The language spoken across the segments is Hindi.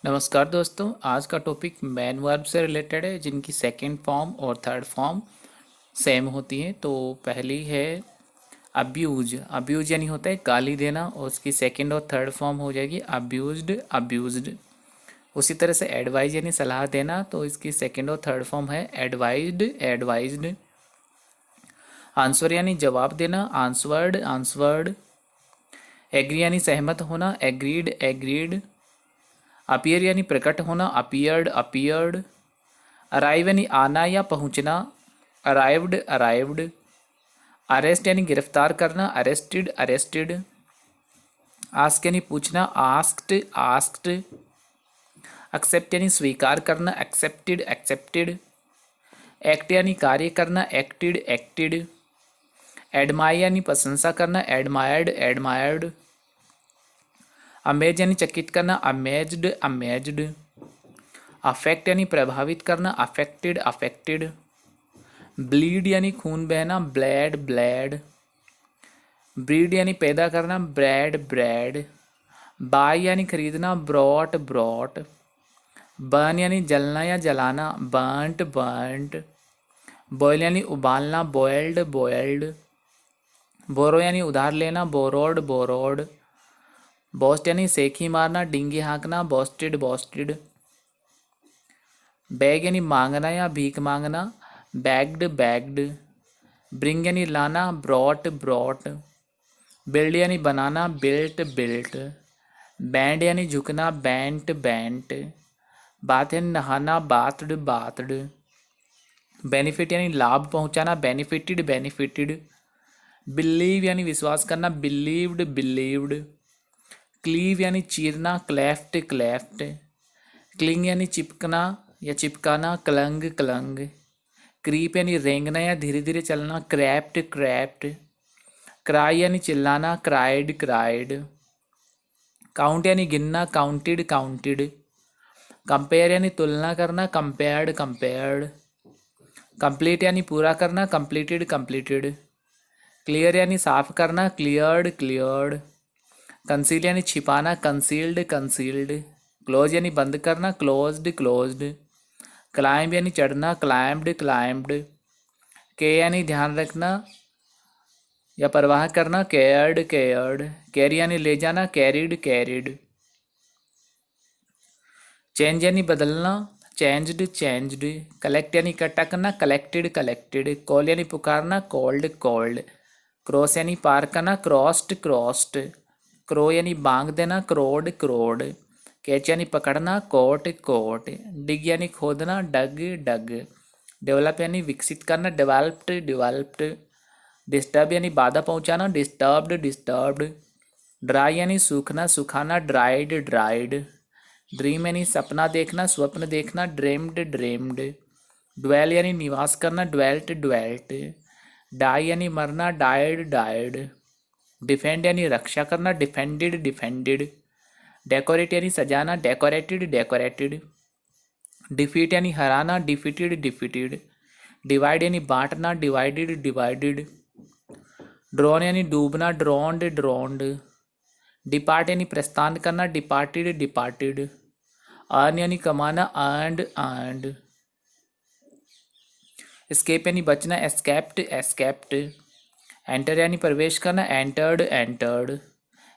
नमस्कार दोस्तों। आज का टॉपिक मैन वर्ब से रिलेटेड है जिनकी सेकंड फॉर्म और थर्ड फॉर्म सेम होती है। तो पहली है अब्यूज। अब्यूज यानी होता है गाली देना और उसकी सेकंड और थर्ड फॉर्म हो जाएगी अब्यूज्ड अब्यूज्ड। उसी तरह से एडवाइज यानी सलाह देना, तो इसकी सेकंड और थर्ड फॉर्म है एडवाइज्ड एडवाइज्ड। आंसर यानी जवाब देना, आंसवर्ड आंसवर्ड। एग्री यानी सहमत होना, एग्रीड एग्रीड। अपीयर यानी प्रकट होना, अपीयर्ड अपीयर्ड। अराइव यानी आना या पहुंचना, अराइव्ड अराइव्ड। अरेस्ट यानी गिरफ्तार करना, अरेस्टेड अरेस्टेड। आस्क यानी पूछना, आस्क्ड आस्क्ड। एक्सेप्ट यानी स्वीकार करना, एक्सेप्टेड एक्सेप्टेड। एक्ट यानी कार्य करना, एक्टेड एक्टेड। एडमायर यानी प्रशंसा करना, एडमायर्ड एडमायर्ड। अमेज यानी चकित करना, अमेज्ड अमेज्ड। अफेक्ट यानी प्रभावित करना, अफेक्टेड अफेक्टेड। ब्लीड यानी खून बहना, ब्लैड ब्लैड। ब्रीड यानी पैदा करना, ब्रैड ब्रैड। बाय यानी खरीदना, ब्रॉट ब्रॉट। बर्न यानी जलना या जलाना, बर्न्ट बर्न्ट। बॉयल यानी उबालना, बॉयल्ड बॉयल्ड। बोरो यानी उधार लेना, बोरोड बोरोड। बॉस्ट यानी सेखी मारना, डिंगी हाँकना, बॉस्टेड बॉस्टेड। बैग यानी मांगना या भीख मांगना, बैग्ड बैग्ड। ब्रिंग यानी लाना, ब्रॉट ब्रॉट। बिल्ड यानी बनाना, बिल्ट बिल्ट। बैंड यानी झुकना, बैंट बैंट। बात यानी नहाना, बाथड बाथड। बेनिफिट यानी लाभ पहुंचाना, बेनिफिटेड बेनिफिटेड। बिलीव यानी विश्वास करना, बिलीव्ड बिलीव्ड। क्लीव यानी चीरना, क्लेफ्ट क्लेफ्ट। क्लिंग यानी चिपकना या चिपकाना, क्लंग क्लंग। क्रीप यानी रेंगना या धीरे धीरे चलना, क्रैप्ट क्रैप्ट। क्राई यानी चिल्लाना, क्राइड क्राइड। काउंट यानी गिनना, काउंटेड काउंटेड। कंपेयर यानी तुलना करना, कंपेयर्ड कंपेयर्ड। कंप्लीट यानी पूरा करना, कंप्लीटेड कंप्लीटेड। क्लियर यानी साफ करना, क्लियर्ड क्लियर्ड। कंसील यानी छिपाना, कंसील्ड कंसील्ड। क्लोज यानी बंद करना, क्लोज्ड क्लोज्ड। क्लाइंब यानी चढ़ना, क्लाइंब्ड क्लाइंब्ड। के यानी ध्यान रखना या परवाह करना, केयर्ड केयर्ड। कैरी यानी ले जाना, कैरिड कैरिड। चेंज यानी बदलना, चेंज्ड चेंज्ड। कलेक्ट यानी इकट्ठा करना, कलेक्टेड कलेक्टेड। कॉल यानी पुकारना, कॉल्ड कॉल्ड। क्रॉस यानी पार करना, क्रॉस्ड क्रॉस्ड। क्रो यानी बांग देना, क्रोड क्रोड। कैच यानी पकड़ना, कोट कोट। डिग यानी खोदना, डग डग। डेवलप यानी विकसित करना, डेवलप्ड डेवलप्ड। डिस्टर्ब यानी बाधा पहुंचाना, डिस्टर्ब्ड डिस्टर्ब्ड। ड्राई यानी सूखना सुखाना, ड्राइड ड्राइड। ड्रीम यानी सपना देखना, स्वप्न देखना, ड्रीम्ड ड्रीम्ड। ड्वेल यानी निवास करना, ड्वेल्ट ड्वेल्ट। डाई यानी मरना, डाइड डाइड। डिफेंड यानी रक्षा करना, डिफेंडेड डिफेंडेड। डेकोरेट यानी सजाना, डेकोरेटेड डेकोरेटेड। डिफीट यानी हराना, डिफीटेड डिफीटेड। डिवाइड यानी बांटना, डिवाइडेड डिवाइडेड। ड्रोन यानी डूबना, ड्रोन्ड ड्रोन्ड। डिपार्ट यानी प्रस्थान करना, डिपार्टेड डिपार्टेड। अर्न यानी कमाना, अर्नड अर्नड। एस्केप यानी बचना, एस्केप्ड एस्केप्ड। एंटर यानी प्रवेश करना, एंटर्ड एंटर्ड।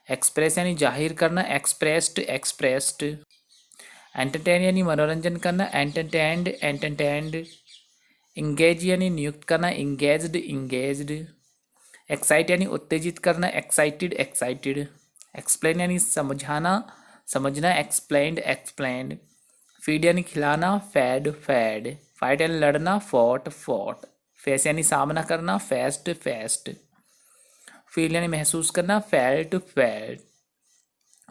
एक्सप्रेस यानी जाहिर करना, एक्सप्रेस्ड एक्सप्रेस्ड। एंटरटेन यानी मनोरंजन करना, एंटरटेन्ड एंटरटेन्ड। इंगेज यानी नियुक्त करना, इंगेज्ड इंगेज्ड। एक्साइट यानी उत्तेजित करना, एक्साइटेड एक्साइटेड। एक्सप्लेन यानी समझाना समझना, एक्सप्लेन्ड एक्सप्लेन्ड। फीड यानी खिलाना, फैड फैड। फाइट यानी लड़ना, फॉट फॉट। फेस यानी सामना करना, फेस्ट फेस्ट। फील यानी महसूस करना, फेल्ट फेल्ट।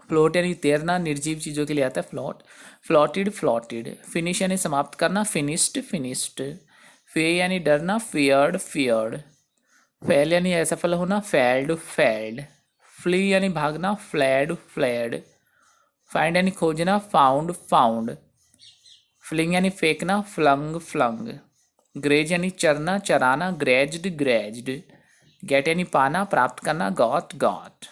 फ्लोट यानी तैरना, निर्जीव चीज़ों के लिए आता है फ्लोट, फ्लोटेड फ्लोटेड। फिनिश यानी समाप्त करना, फिनिश्ड फिनिश्ड। फे यानी डरना, फियर्ड फियर्ड। फेल यानी असफल होना, फेल्ड फेल्ड। फ्ली यानी भागना, फ्लैड फ्लैड। फाइंड यानी खोजना, फाउंड फाउंड। फ्लिंग यानी फेंकना, फ्लंग फ्लंग। ग्रेज यानी चरना चराना, ग्रेज्ड ग्रेज्ड। गेट यानी पाना प्राप्त करना, गॉट गॉट।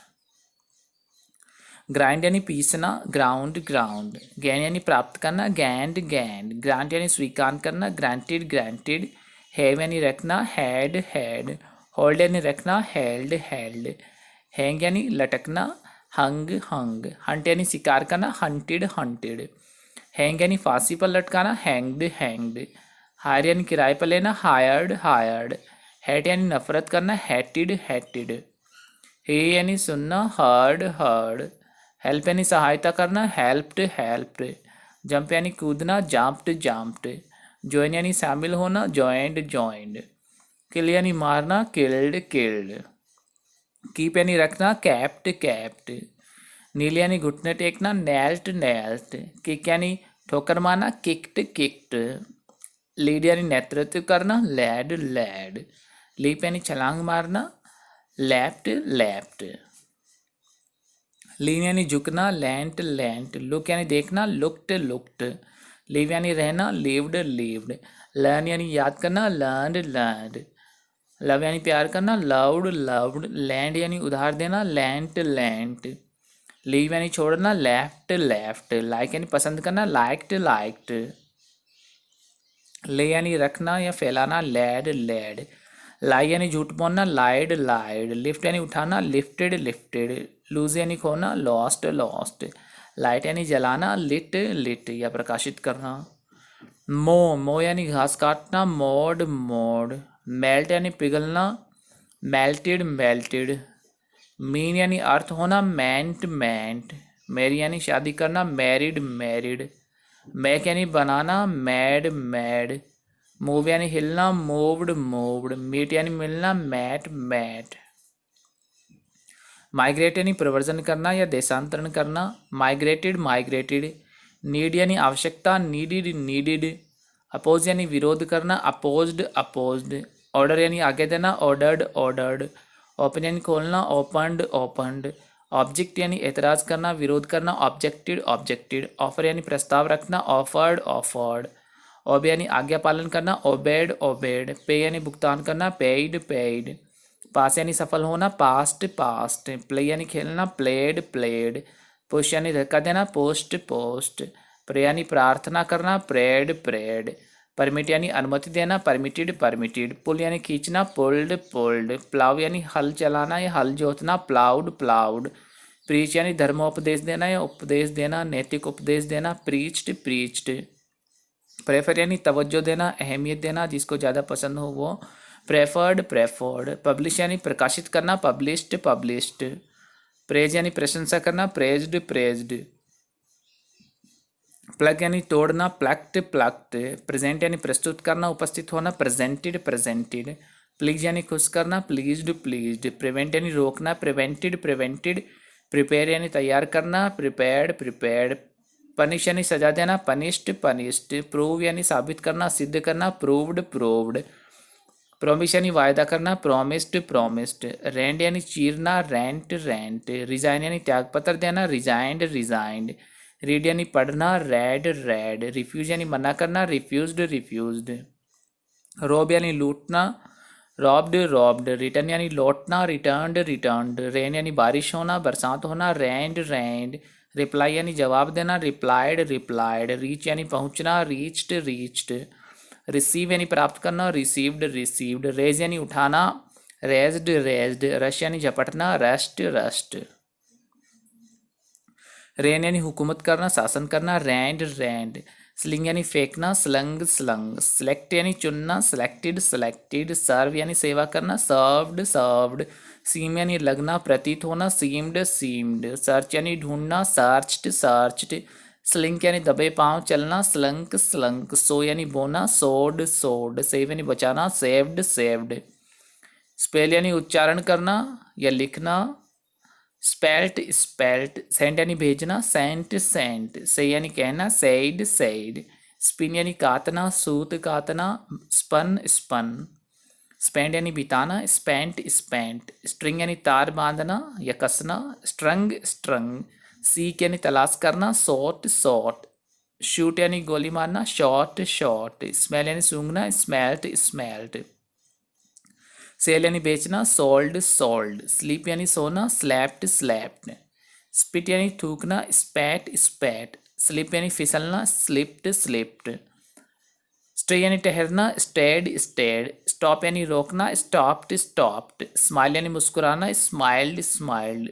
ग्राइंड यानी पीसना, ग्राउंड ग्राउंड। गैन यानी प्राप्त करना, गैंड गैंड। ग्रांट यानी स्वीकार करना, ग्रांटेड ग्रांटेड। हैव यानी रखना, हैड हैड। होल्ड यानी रखना, हेल्ड हेल्ड। हैंग यानी लटकना, हंग हंग। हंट यानी शिकार करना, हंटेड हंटेड। हैंग यानी फांसी पर लटकाना, हैंग्ड हैंग्ड। हायर यानी किराए पर लेना, हायर्ड हायर्ड। हैट यानी नफरत करना, हैटेड हैटेड। हे यानी सुनना, हर्ड हर्ड। हेल्प यानी सहायता करना, हेल्प्ड हेल्प्ड। जंप यानी कूदना, जंप्ड जंप्ड। ज्वाइन यानी शामिल होना, ज्वाइंड ज्वाइंड। किल यानी मारना, किल्ड किल्ड। कीप यानी रखना, कैप्ट कैप्ट। नील यानी घुटने टेकना, नेल्ट नेल्ट। किक यानी ठोकर मारना, किक्ड किक्ड। लीड यानी नेतृत्व करना, लैड लैड। लीप यानी छलांग मारना, लेफ्ट लेफ्ट। लीन यानी झुकना, लेंट लेंट। लुक यानी देखना, लुक्ड लुक्ड। लिव यानी रहना, लिव्ड लिव्ड। लर्न यानी याद करना, लर्नड लर्नड। लव यानी प्यार करना, लव्ड लव्ड। लैंड यानी उधार देना, लैंट लैंट। लीव यानी छोड़ना, लेफ्ट लेफ्ट। लाइक यानी पसंद करना, लाइक्ड लाइक्ड। ले यानी रखना या फैलाना, लैड लैड। लाई यानी झूठ बोलना, लाइड लाइड। लिफ्ट यानी उठाना, लिफ्टेड लिफ्टेड। लूज यानी खोना, लॉस्ट लॉस्ट। लाइट यानी जलाना, लिट लिट या प्रकाशित करना। मो यानी घास काटना, मोड मोड। मेल्ट यानी पिघलना, मेल्टेड मेल्टेड। मीन यानी अर्थ होना, मेंट मेंट। मैरी यानी शादी करना, मैरिड मैरिड। मैक यानी बनाना, मैड मैड। मूव यानी हिलना, मूव्ड मूव्ड। मीट यानी मिलना, मैट मैट। माइग्रेट यानी प्रव्रजन करना या देशांतरण करना, माइग्रेटेड माइग्रेटेड। नीड यानी आवश्यकता, नीडिड नीडिड। अपोज यानी विरोध करना, अपोज्ड अपोज्ड। ऑर्डर यानी आगे देना, ऑर्डर्ड ऑर्डर्ड। ओपन यानी खोलना, ओपनड ओपनड। ऑब्जेक्ट यानी एतराज करना, विरोध करना, ऑब्जेक्टेड ऑब्जेक्टेड। ऑफर यानी प्रस्ताव रखना, ऑफर्ड ऑफर्ड। ओबे यानी आज्ञा पालन करना, ओबेड ओबेड। पे यानी भुगतान करना, पेड पेड। पास यानी सफल होना, पास्ट पास्ट। प्ले यानी खेलना, प्लेड प्लेड। पुश यानी धक्का देना, पोस्ट पोस्ट। प्रे यानी प्रार्थना करना, प्रेड प्रेड। परमिट यानी अनुमति देना, परमिटेड परमिटेड। पुल यानी खींचना, पुल्ड पुल्ड। प्लाव यानी हल चलाना या हल जोतना, प्लाउड प्लाउड। प्रीच यानी धर्मोपदेश देना या उपदेश देना, नैतिक उपदेश देना, प्रीच्ड प्रीच्ड। प्रेफर यानी तवज्जो देना, अहमियत देना, जिसको ज़्यादा पसंद हो वो प्रेफर्ड प्रेफर्ड। पब्लिश यानी प्रकाशित करना, पब्लिश्ड पब्लिश्ड। प्रेज यानी प्रशंसा करना, प्रेज्ड प्रेज्ड। प्लग यानी तोड़ना, प्लक्ड प्लक्ड। प्रेजेंट यानी प्रस्तुत करना, उपस्थित होना, प्रेजेंटेड प्रेजेंटेड। प्लीज यानी खुश करना, प्लीज्ड प्लीज्ड। प्रिवेंट यानी रोकना, प्रिवेंटेड प्रिवेंटेड। प्रिपेयर यानी तैयार करना, प्रिपेयर्ड प्रिपेयर्ड। पनिश यानी सजा देना, पनिश्ड पनिश्ड। प्रूव यानी साबित करना, सिद्ध करना, प्रूव्ड प्रूव्ड। प्रोमिस यानी वायदा करना, प्रोमिस्ड प्रोमिस्ड। रेंट यानी चीरना, रेंट रेंट। रिजाइन यानी त्यागपत्र देना, रिजाइंड रिजाइंड। रीड यानी पढ़ना, रेड रेड। रिफ्यूज यानी मना करना, रिफ्यूज्ड रिफ्यूज्ड। रोब यानी लूटना, रॉब्ड रॉब्ड। रिटर्न यानी लौटना, रिटर्नड रिटर्नड। रेन यानी बारिश होना, बरसात होना, रेंड रेंड। रिप्लाई यानी जवाब देना, रिप्लाइड रिप्लाइड। रीच यानी पहुंचना, रीच्ड रीच्ड। रिसीव यानी प्राप्त करना, रिसीव्ड रिसीव्ड। रेज यानी उठाना, रेज्ड रेज्ड। रश यानी झपटना, रस्ट रस्ट। रेन यानी हुकूमत करना, शासन करना, रैंड रैंड। स्लिंग यानी फेंकना, स्लंग स्लंग। सेलेक्ट यानी चुनना, सेलेक्टेड सेलेक्टेड। सर्व यानी सेवा करना, सर्व्ड सर्व्ड। सीम यानी लगना, प्रतीत होना, सीम्ड सीम्ड। सर्च यानी ढूंढना, सर्च्ड सर्च्ड। स्लिंक यानी दबे पांव चलना, स्लंक स्लंक। सो यानी बोना, सोड सोड। सेव यानी बचाना, सेव्ड सेव्ड। स्पेल यानी उच्चारण करना या लिखना, स्पेल्ट स्पेल्ट। सेंड यानी भेजना, सेंट सेंट। से यानी कहना, सेड सेड। स्पिन यानी काटना, सूत काटना, स्पन स्पन। स्पेंड यानी बिताना, स्पेंट स्पेंट। स्ट्रिंग यानी तार बांधना या कसना, स्ट्रंग स्ट्रंग। सीक यानी तलाश करना, सॉट सॉट। शूट यानी गोली मारना, शॉट शॉट। स्मेल यानी सूंघना, स्मेल्ट स्मेल्ट। सेल यानी बेचना, सोल्ड सोल्ड। स्लीप यानी सोना, स्लैप्ड स्लैप्ड। स्पिट यानी थूकना, स्पैट स्पैट। स्लिप यानी फिसलना, स्लिप्ड स्लिप्ड। स्टे यानी ठहरना, स्टेड स्टेड। स्टॉप यानी रोकना, स्टॉप्ड स्टॉप्ड। स्माइल यानी मुस्कुराना, स्माइल्ड स्माइल्ड।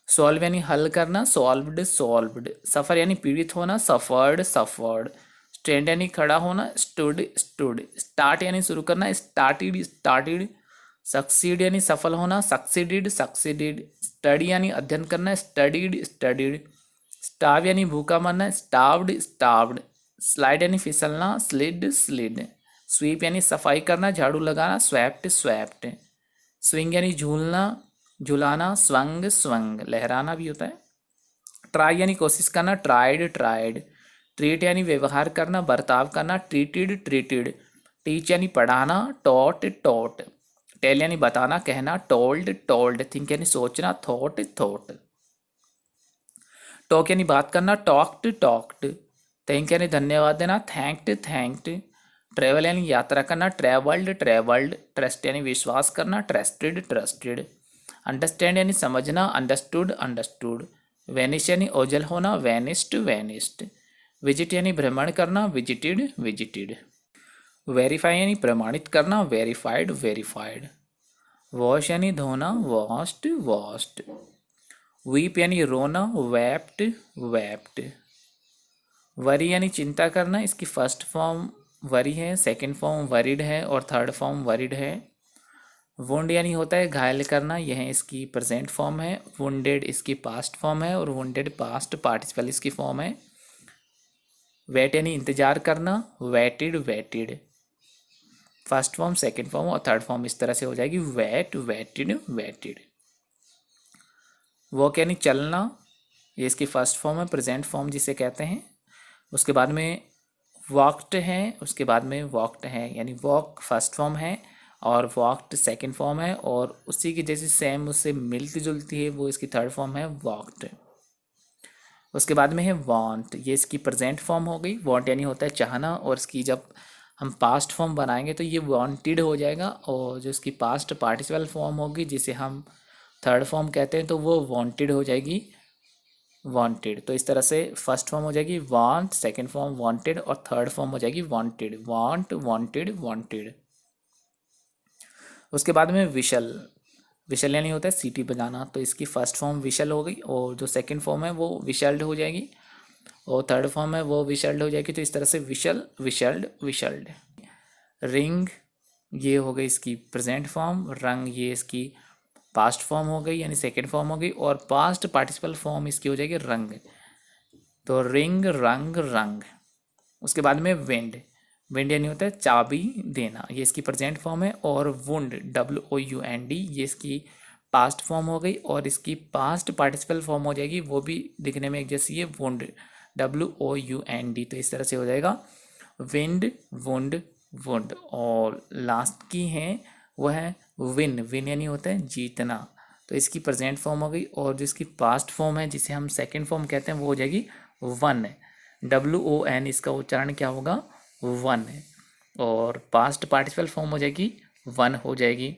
सॉल्व यानी हल करना, सॉल्व्ड सॉल्व्ड। सफ़र यानी पीड़ित होना, सफर्ड सफर्ड। स्टैंड यानी खड़ा होना, स्टूड स्टूड। स्टार्ट यानी शुरू करना, स्टार्टेड स्टार्टेड। सक्सीड यानी सफल होना, सक्सीडिड सक्सीडिड। स्टडी यानी अध्ययन करना, स्टडीड स्टडीड। स्टाव यानी भूखा मरना, स्टाव्ड स्टाव्ड। स्लाइड यानी फिसलना, स्लिड स्लिड। स्वीप यानी सफाई करना, झाड़ू लगाना, स्वैप्ट स्वैप्ट। स्विंग यानी झूलना, झुलाना, स्वंग स्वंग। लहराना भी होता है। ट्राई यानी कोशिश करना, ट्राइड ट्राइड। ट्रीट यानी व्यवहार करना, बर्ताव करना, ट्रीटेड ट्रीटेड। टीच यानी पढ़ाना, टॉट टॉट। टेल यानी बताना, कहना, टोल्ड टोल्ड। थिंक यानी सोचना, थॉट थॉट। टॉक यानी बात करना, टॉक्ड टॉक्ड। थैंक यानी धन्यवाद देना, थैंक्ड थैंक्ड। ट्रैवल यानी यात्रा करना, ट्रैवल्ड ट्रैवल्ड। ट्रस्ट यानी विश्वास करना, ट्रस्टेड ट्रस्टेड। अंडरस्टैंड यानी समझना, अंडरस्टूड अंडरस्टूड। वैनिश यानी ओझल होना, वैनिस्ड वैनिस्ड। विजिट यानी भ्रमण करना, विजिटेड विजिटेड। वेरीफाई यानी प्रमाणित करना, वेरीफाइड वेरीफाइड। वॉश यानी धोना, वॉश्ड वॉश्ड। वीप यानी रोना, वेप्ट वेप्ट। वरी यानी चिंता करना, इसकी फर्स्ट फॉर्म वरी है, सेकंड फॉर्म वरिड है और थर्ड फॉर्म वरिड है। वुंड यानी होता है घायल करना, यह इसकी प्रेजेंट फॉर्म है। वुंडेड इसकी पास्ट फॉर्म है और वुंडेड पास्ट पार्टिसिपल इसकी फॉर्म है। वेट यानी इंतजार करना, waited waited. First form second form और थर्ड फॉर्म इस तरह से हो जाएगी, वेट वेटेड वेटेड। वॉक यानी चलना, ये इसकी फर्स्ट फॉर्म है, प्रेजेंट फॉर्म जिसे कहते हैं। उसके बाद में वॉक्ड है, उसके बाद में वॉक्ड है, यानी वॉक फर्स्ट फॉर्म है और वॉक्ड सेकंड फॉर्म है और उसी की जैसी सेम उससे मिलती जुलती है वो इसकी थर्ड फॉर्म है, वॉक्ड। उसके बाद में है वांट, ये इसकी प्रेजेंट फॉर्म हो गई। वांट यानी होता है चाहना और इसकी जब हम पास्ट फॉर्म बनाएंगे तो ये वांटेड हो जाएगा और जो इसकी पास्ट पार्टिसिपल फॉर्म होगी जिसे हम थर्ड फॉर्म कहते हैं तो वो वांटेड हो जाएगी, वांटेड। तो इस तरह से फर्स्ट फॉर्म हो जाएगी वांट, सेकंड फॉर्म वांटेड और थर्ड फॉर्म हो जाएगी वांटेड, वांट वांटेड वांटेड। उसके बाद में विशल, विशल यानी होता है सीटी बजाना, तो इसकी फर्स्ट फॉर्म विशल हो गई और जो सेकंड फॉर्म है वो विशल्ड हो जाएगी और थर्ड फॉर्म है वो विशल्ड हो जाएगी। तो इस तरह से विशल विशल्ड विशल्ड। रिंग ये हो गई इसकी प्रेजेंट फॉर्म, रंग ये इसकी पास्ट फॉर्म हो गई यानी सेकंड फॉर्म हो गई और पास्ट पार्टिसिपल फॉर्म इसकी हो जाएगी रंग। तो रिंग रंग रंग। उसके बाद में विंड, विंड यानी होता है चाबी देना, ये इसकी प्रेजेंट फॉर्म है। और वुंड WOUND ये इसकी पास्ट फॉर्म हो गई और इसकी पास्ट पार्टिसिपल फॉर्म हो जाएगी, वो भी दिखने में एक जैसी है, वुंड WOUND। तो इस तरह से हो जाएगा विंड वुंड वुंड। और लास्ट की है वह है विन, विन यानी होता है जीतना, तो इसकी प्रेजेंट फॉर्म हो गई और जिसकी पास्ट फॉर्म है जिसे हम सेकंड फॉर्म कहते हैं वो हो जाएगी वन, WON इसका उच्चारण क्या होगा, वन। और पास्ट पार्टिसिपल फॉर्म हो जाएगी वन हो जाएगी।